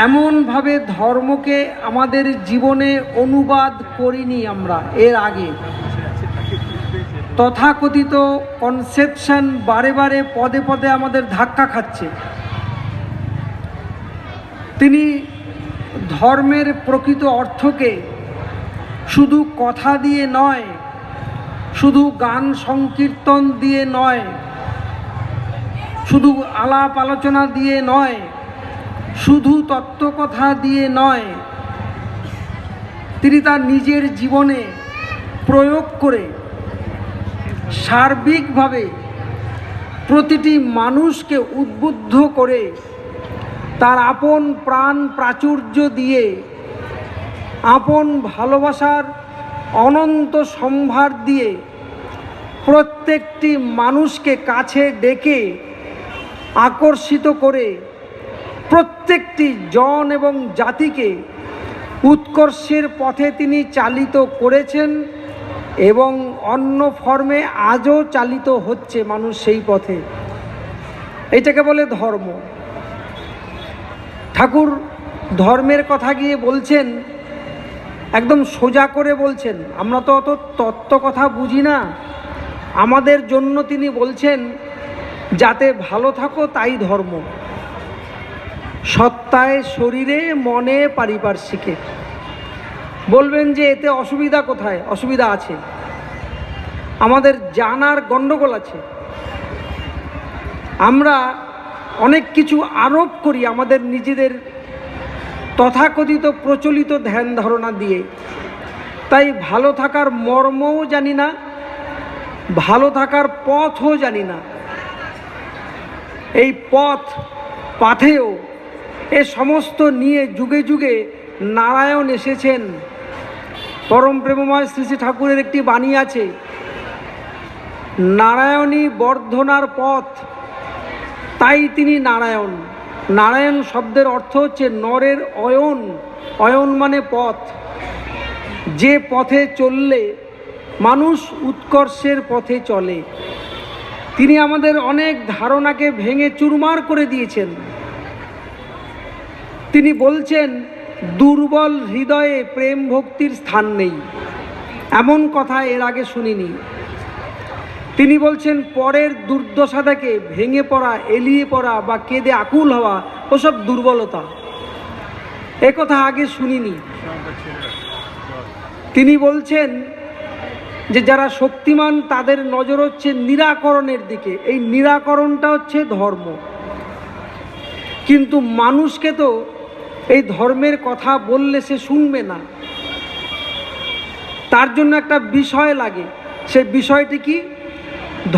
এমনভাবে ধর্মকে আমাদের জীবনে অনুবাদ করিনি আমরা এর আগে। তথাকথিত কনসেপশন বারে বারে পদে পদে আমাদের ধাক্কা খাচ্ছে। তিনি ধর্মের প্রকৃত অর্থকে শুধু কথা দিয়ে নয়, শুধু গান সংকীর্তন দিয়ে নয়, শুধু আলাপ আলোচনা দিয়ে নয়, শুধু তত্ত্বকথা দিয়ে নয়, তিনি তার নিজের জীবনে প্রয়োগ করে সার্বিকভাবে প্রতিটি মানুষকে উদ্বুদ্ধ করে তার আপন প্রাণ প্রাচুর্য দিয়ে, আপন ভালোবাসার অনন্ত সম্ভার দিয়ে প্রত্যেকটি মানুষকে কাছে ডেকে আকর্ষিত করে প্রত্যেকটি জন এবং জাতিকে উৎকর্ষের পথে তিনি চালিত করেছেন এবং অন্য ফর্মে আজও চালিত হচ্ছে মানুষ সেই পথে। এইটাকে বলে ধর্ম। ঠাকুর ধর্মের কথা গিয়ে বলছেন, একদম সোজা করে বলছেন। আমরা তো অত তত্ত্ব কথা বুঝি না, আমাদের জন্য তিনি বলছেন যাতে ভালো থাকো তাই ধর্ম, সত্তায় শরীরে মনে পারিপার্শ্বিকে। বলবেন যে এতে অসুবিধা কোথায়? অসুবিধা আছে, আমাদের জানার গণ্ডগোল আছে। আমরা অনেক কিছু আরোপ করি আমাদের নিজেদের তথাকথিত প্রচলিত ধ্যান ধারণা দিয়ে। তাই ভালো থাকার মর্মও জানি না, ভালো থাকার পথও জানি না। এই পাথেও এ সমস্ত নিয়ে যুগে যুগে নারায়ণ এসেছেন। পরম প্রেমময় শ্রী শ্রী ঠাকুরের একটি বাণী আছে, নারায়ণী বর্ধনার পথ, তাই তিনি নারায়ণ। নারায়ণ শব্দের অর্থ হচ্ছে নরের অয়ন। অয়ন মানে পথ, যে পথে চললে মানুষ উৎকর্ষের পথে চলে। তিনি আমাদের অনেক ধারণাকে ভেঙে চুরমার করে দিয়েছেন। তিনি বলছেন দুর্বল হৃদয়ে প্রেম ভক্তির স্থান নেই, এমন কথা এর আগে শুনিনি। তিনি বলছেন পরের দুর্দশা থেকে ভেঙে পড়া, এলিয়ে পড়া বা কেঁদে আকুল হওয়া ওসব দুর্বলতা, এ কথা আগে শুনিনি। তিনি বলছেন যে যারা শক্তিমান তাদের নজর হচ্ছে নিরাকরণের দিকে, এই নিরাকরণটা হচ্ছে ধর্ম। কিন্তু মানুষকে তো এই ধর্মের কথা বললে সে শুনবে না, তার জন্য একটা বিষয় লাগে। সে বিষয়টি কি?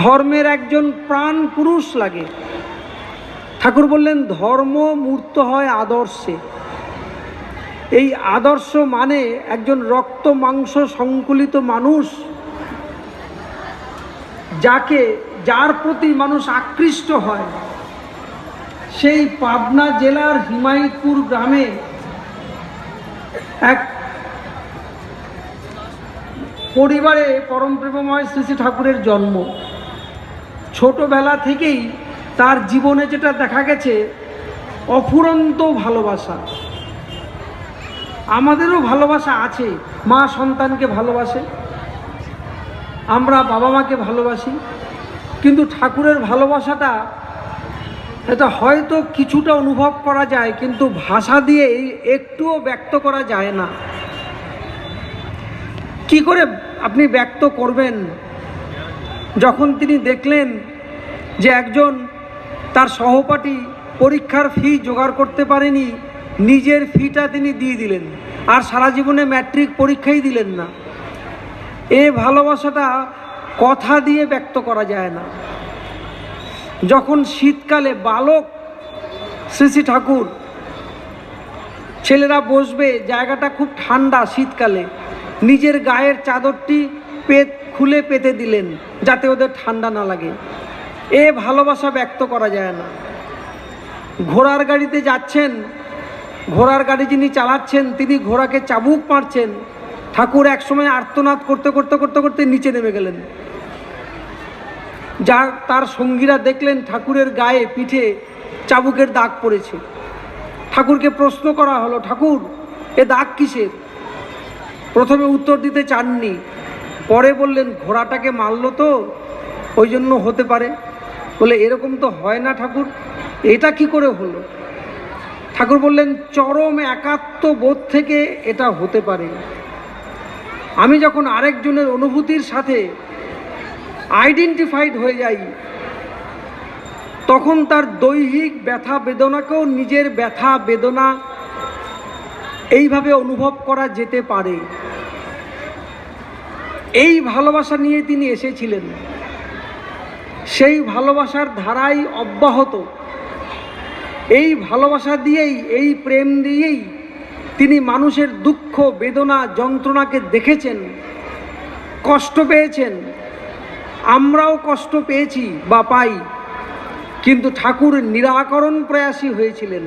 ধর্মের একজন প্রাণ পুরুষ লাগে। ঠাকুর বললেন ধর্ম মূর্ত হয় আদর্শে। এই আদর্শ মানে একজন রক্ত মাংস সংকুলিত মানুষ, যার প্রতি মানুষ আকৃষ্ট হয়। সেই পাবনা জেলার হিমায়তপুর গ্রামে এক পরিবারে পরম প্রেমময় শ্রী শ্রী ঠাকুরের জন্ম। ছোটবেলা থেকেই তার জীবনে যেটা দেখা গেছে, অফুরন্ত ভালোবাসা। আমাদেরও ভালোবাসা আছে, মা সন্তানকে ভালোবাসে, আমরা বাবা মাকে ভালোবাসি, কিন্তু ঠাকুরের ভালোবাসাটা এটা হয়তো কিছুটা অনুভব করা যায়, কিন্তু ভাষা দিয়ে একটুও ব্যক্ত করা যায় না। কি করে আপনি ব্যক্ত করবেন? যখন তিনি দেখলেন যে একজন তার সহপাঠী পরীক্ষার ফি জোগাড় করতে পারেনি, নিজের ফিটা তিনি দিয়ে দিলেন, আর সারা জীবনে ম্যাট্রিক পরীক্ষাই দিলেন না। এ ভালোবাসাটা কথা দিয়ে ব্যক্ত করা যায় না। যখন শীতকালে বালক শ্রী শ্রী ঠাকুর, ছেলেরা বসবে, জায়গাটা খুব ঠান্ডা শীতকালে, নিজের গায়ের চাদরটি খুলে পেতে দিলেন যাতে ওদের ঠান্ডা না লাগে। এ ভালোবাসা ব্যক্ত করা যায় না। ঘোড়ার গাড়িতে যাচ্ছেন, ঘোড়ার গাড়ি যিনি চালাচ্ছেন তিনি ঘোড়াকে চাবুক মারছেন। ঠাকুর একসময় আর্তনাদ করতে করতে করতে করতে নিচে নেমে গেলেন। তার সঙ্গীরা দেখলেন ঠাকুরের গায়ে পিঠে চাবুকের দাগ পড়েছে। ঠাকুরকে প্রশ্ন করা হলো, ঠাকুর এ দাগ কিসের? প্রথমে উত্তর দিতে চাননি, পরে বললেন ঘোড়াটাকে মারল তো ওই জন্য হতে পারে। বলে এরকম তো হয় না ঠাকুর, এটা কি করে হলো? ঠাকুর বললেন চরম একাত্মবোধ থেকে এটা হতে পারে। আমি যখন আরেকজনের অনুভূতির সাথে আইডেন্টিফাইড হয়ে যাই, তখন তার দৈহিক ব্যথা বেদনাকেও নিজের ব্যথা বেদনা এইভাবে অনুভব করা যেতে পারে। এই ভালোবাসা নিয়ে তিনি এসেছিলেন, সেই ভালোবাসার ধারাই অব্যাহত। এই ভালোবাসা দিয়েই, এই প্রেম দিয়েই তিনি মানুষের দুঃখ বেদনা যন্ত্রণাকে দেখেছেন, কষ্ট পেয়েছেন। আমরাও কষ্ট পেয়েছি বা পাই, কিন্তু ঠাকুর নিরাকরণ প্রয়াসী হয়েছিলেন।